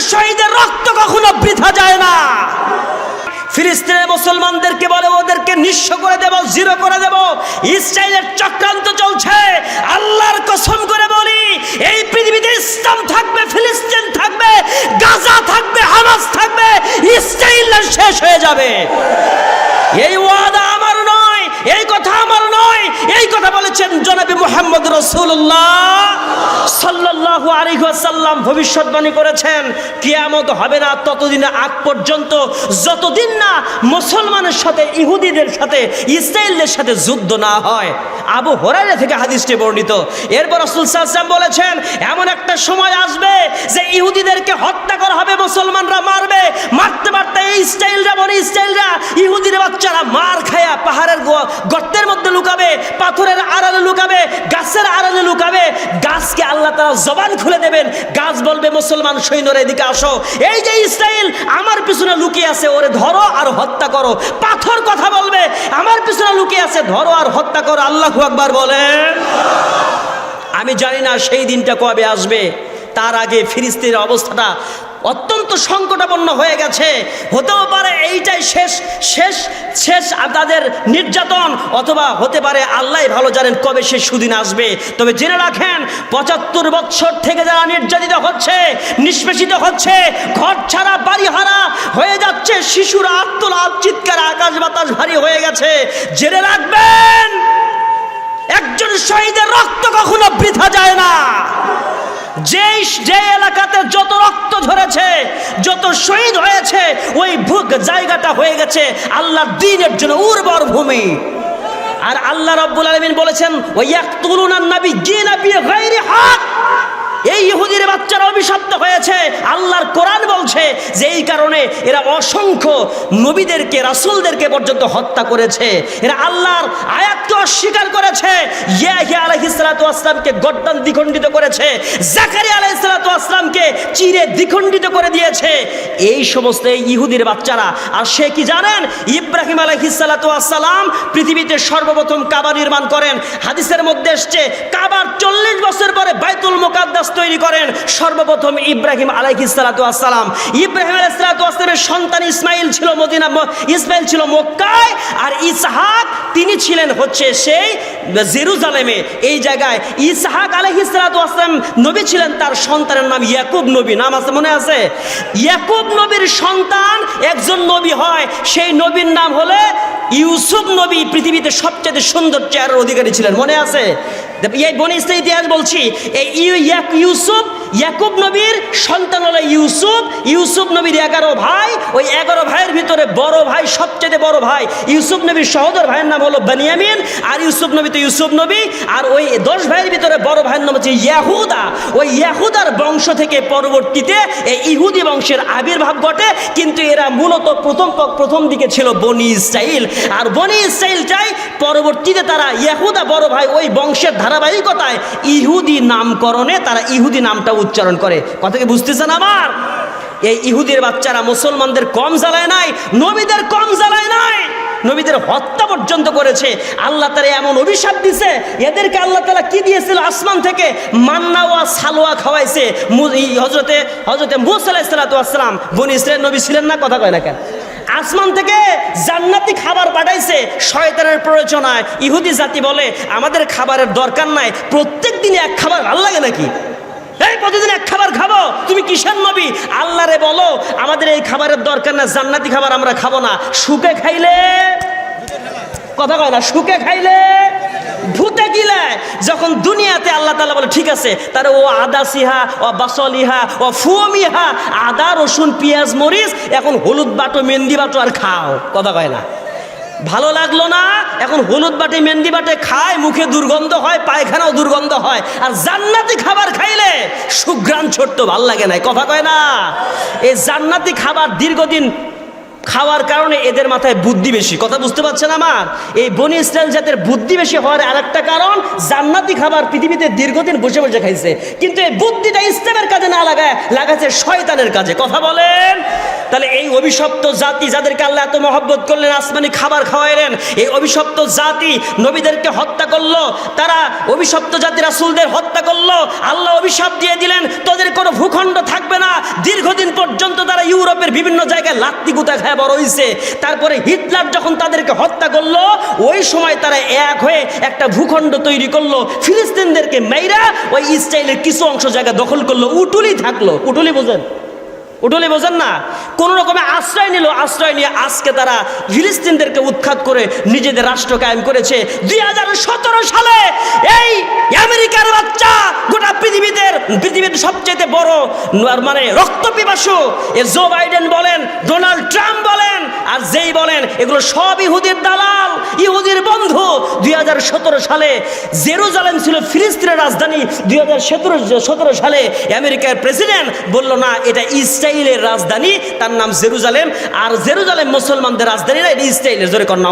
শহীদের রক্ত কখনো বৃথা যায় না। ফিলিস্তিনের মুসলমানদেরকে বলে ওদেরকে নিঃস্ব করে দেব, জিরো করে দেব। ইসরায়েলের চক্রান্ত চলছে। আল্লাহর কসম করে বলি, এই পৃথিবীতে ইসলাম থাকবে, ফিলিস্তিন থাকবে, গাজা থাকবে, হামাস থাকবে, ইসরায়েল শেষ হয়ে যাবে। এই ওয়াদা আমার নয়, এই কথা আমার নয়, এই কথা বলেছেন জনাবে মুহাম্মদ রাসূলুল্লাহ সাল্লাল্লাহু আলাইহি ওয়াসাল্লাম। ভবিষ্যৎবাণী করেছেন কিয়ামত হবে না ততদিন আগ পর্যন্ত, যতদিন না মুসলমানের সাথে, ইহুদিদের সাথে, ইসরায়েলের সাথে যুদ্ধ না হয়। আবু হুরায়রা থেকে হাদিসটি বর্ণিত। এরপর রাসূল সাল্লাল্লাহু আলাইহি ওয়াসাল্লাম বলেছেন এমন একটা সময় আসবে যে ইহুদিদেরকে হত্যা করা হবে, মুসলমানরা মারবে, মারতে মারতে ইসরায়েলরা, বনি ইসরায়েলরা, ইহুদির বাচ্চারা মার খায়া পাহাড়ের গর্তের মধ্যে লুকাবে, পাথরের আড়ালে লুকাবে, গাছের আড়ালে লুকাবে। গাছকে আল্লাহ তাআলা জবান খুলে দেবেন, গাছ বলবে মুসলমান সৈন্যরা এদিকে আসো, এই যে ইসরায়েল আমার পিছনে লুকিয়ে আছে, ওরে ধরো আর হত্যা করো। পাথর কথা বলবে আমার পিছনে লুকিয়ে আছে, ধরো আর হত্যা করো। আল্লাহু আকবার বলেন। আমি জানি না সেই দিনটা কবে আসবে। তার আগে ফিলিস্তিনের অবস্থাটা অত্যন্ত সংকটাপন্ন হয়ে গেছে। হতেও পারে এইটাই শেষ শেষ শেষ তাদের নির্যাতন, অথবা হতে পারে আল্লাহ ভালো জানেন কবে শেষ সুদিন আসবে। তবে জেনে রাখেন ৭৫ বছর থেকে যারা নির্যাতিত হচ্ছে, নিষ্পেষিত হচ্ছে, ঘর ছাড়া বাড়ি হারা হয়ে যাচ্ছে, শিশুরা আত্মনাদ চিৎকার, আকাশ বাতাস ভারী হয়ে গেছে, জেনে রাখবেন একজন শহীদের রক্ত কখনো বৃথা যায় না। যে এলাকাতে যত রক্ত ঝরেছে, যত শহীদ হয়েছে, ওই জায়গাটা হয়ে গেছে আল্লাহর দ্বীনের জন্য উর্বর ভূমি। আর আল্লাহ রাব্বুল আলামিন বলেছেন ওয়ায়াকতুলুনান নাবিয়্যিনা বিগাইরি হক। এই ইহুদির বাচ্চারা অভিশপ্ত হয়েছে। আল্লাহর কোরআন বলছে যে এই কারণে এরা অসংখ্য নবীদেরকে, রাসূলদেরকে পর্যন্ত হত্যা করেছে। এরা আল্লাহর আয়াতকে অস্বীকার করেছে। ইয়াহইয়া আলাইহিস সালাতু ওয়াস সালামকে গর্দান দ্বিখণ্ডিত করেছে, জাকারিয়া আলাইহিস সালাতু ওয়াস সালামকে চিরে দ্বিখণ্ডিত করে দিয়েছে এই সমস্ত ইহুদির বাচ্চারা। আর সে কি জানেন? ইব্রাহিম আলাইহিস সালাতু ওয়াস সালাম পৃথিবীতে সর্বপ্রথম কাবা নির্মাণ করেন। হাদিসের মধ্যে এসেছে কাবার ৪০ বছর পরে বাইতুল মুকাদ্দাস তৈরি করেন সর্বপ্রথম ইব্রাহিম আলাইহিস সালাতু ওয়াস সালাম। ইব্রাহিম আলাইহিস সালাতু ওয়াস সালামের সন্তান ইসমাইল ছিল মদিনা, ইসমাইল ছিল মক্কায়, আর ইসহাক তিনি ছিলেন হচ্ছে সেই জেরুজালেমে। এই জায়গায় ইসহাক আলাইহিস সালাতু ওয়াস সালাম নবী ছিলেন, তার সন্তানের নাম ইয়াকুব নবী। নাম আছে, মনে আছে? ইয়াকুব নবীর সন্তান একজন নবী হয়, সেই নবীর নাম হলে ইউসুফ নবী। পৃথিবীতে সবচেয়ে সুন্দর চেহারার অধিকারী ছিলেন, মনে আছে? এই বনি ইসরাইল ইতিহাস বলছি, এই ইউসুফ, ইয়াকুব নবীর সন্তান হলো ইউসুফ। ইউসুফ নবীর 11 ভাই, ওই 11 ভাইয়ের ভিতরে বড় ভাই, সবচেয়ে বড় ভাই ইউসুফ নবীর সহোদর ভাইয়ের নাম হলো বেনিয়ামিন। আর ইউসুফ নবী তো ইউসুফ নবী। আর ওই 10 ভাইয়ের ভিতরে বড় ভাইয়ের নাম হচ্ছে ইয়াহুদা। ওই ইয়াহুদার বংশ থেকে পরবর্তীতে এই ইহুদি বংশের আবির্ভাব ঘটে। কিন্তু এরা মূলত প্রথম দিকে ছিল বনি ইসরাইল। আর বনি ইসরাইলটাই পরবর্তীতে তারা ইয়াহুদা বড় ভাই, ওই বংশের ধারাবাহিকতায় ইহুদি নামকরণে তারা ইহুদি নামটা উচ্চারণ করে। কথা কি বুঝতেছেন আমার? এই ইহুদির বাচ্চারা মুসলমানদের কম জ্বালায় নাই, নবীদের কম জ্বালায় নাই, নবীদের হত্যা পর্যন্ত করেছে। আল্লাহ তাআলা এমন অভিশাপ দিছে, এদেরকে আল্লাহ তাআলা কি দিয়েছিল? আসমান থেকে মান্না ওয়া সালোয়া খাওয়াইছে। হযরতে মূসা আলাইহিস সালাতু ওয়াস সালাম বনি ইসরাইল নবী ছিলেন না? কথা কয় না কেন? আসমান থেকে জান্নাতি খাবার পাঠাইছে শয়তানের প্ররোচনায়। ইহুদি জাতি বলে আমাদের খাবারের দরকার নাই, প্রত্যেক দিনে এক খাবার ভালো লাগে নাকি? এই প্রতিদিন এক খাবার খাবো? তুমি কিসের নবী? আল্লাহরে বলো আমাদের এই খাবারের দরকার না, জান্নাতি খাবার আমরা খাবো না। সুখে খাইলে, কথা কয় না, সুখে খাইলে ভূতে গিলায়। যখন দুনিয়াতে আল্লাহ তাআলা বলে ঠিক আছে, তাহলে ও আদা সিহা, ও বাসলিহা, ও ফুমিহা, আদা রসুন পেঁয়াজ মরিচ, এখন হলুদ বাটো মেহেন্দি বাটো আর খাও। কথা কয় না? ভালো লাগলো না? এখন হলুদ বাটে মেহেন্দি বাটে খায়, মুখে দুর্গন্ধ হয়, পায়খানাও দুর্গন্ধ হয়। আর জান্নাতি খাবার খাইলে সুঘ্রাণ ছোট্ট, ভাল লাগে না। কথা কয় না? এই জান্নাতি খাবার দীর্ঘদিন খাওয়ার কারণে এদের মাথায় বুদ্ধি বেশি। কথা বুঝতে পারছেন আমার? এই বনি ইসরাইল জাতের বুদ্ধি বেশি হওয়ার আরেকটা কারণ, জান্নাতি খাবার পৃথিবীতে দীর্ঘদিন বসে বসে খাইছে, কিন্তু এই বুদ্ধিটা ইসলামের কাজে না লাগাচ্ছে শয়তানের কাজে। কথা বলেন? তাহলে এই অভিশপ্ত জাতি যাদেরকে আল্লাহ এত মহব্বত করলেন, আসমানি খাবার খাওয়াইলেন, এই অভিশপ্ত জাতি নবীদেরকে হত্যা করলো, তারা অভিশপ্ত জাতি রাসূলদের হত্যা করলো। আল্লাহ অভিশাপ দিয়ে দিলেন তোদের কোনো ভূখণ্ড থাকবে না, দীর্ঘদিন ইউরোপের বিভিন্ন জায়গায় লাত্তি গুতা খায় বড় হয়েছে। তারপরে হিটলার যখন তাদেরকে হত্যা করলো, ওই সময় তারা এক হয়ে একটা ভূখণ্ড তৈরি করলো, ফিলিস্তিনদেরকে মেইরা ওই ইসরায়েলের কিছু অংশ জায়গা দখল করলো, উটুলি থাকলো। উটুলি বোঝেন? উটুলি বোঝেন না? কোনো রকমে আশ্রয় নিল, আশ্রয় নিয়ে আজকে তারা ফিলিস্তিনদেরকে উৎখাত করে নিজেদের রাষ্ট্র কায়েম করেছে। 2017 সালে এই আমেরিকার বাচ্চা গোটা পৃথিবীর সবচেয়ে বড় মানে রক্তপিপাসু জো বাইডেন বলেন, ডোনাল্ড ট্রাম্প বলেন, আর যেই বলেন, এগুলো সব ইহুদির দালাল, ইহুদির বন্ধু। 2017 সালে জেরুজালেম ছিল ফিলিস্তিনের রাজধানী। 2017 সালে আমেরিকার প্রেসিডেন্ট বলল না, এটা ইসরায়েলের রাজধানী, তার নাম জেরুজালেম। আর জেরুজালেম মুসলমানদের রাজধানী না, এটা ইসরায়েলের। জোরে কর নাউজুবিল্লাহ।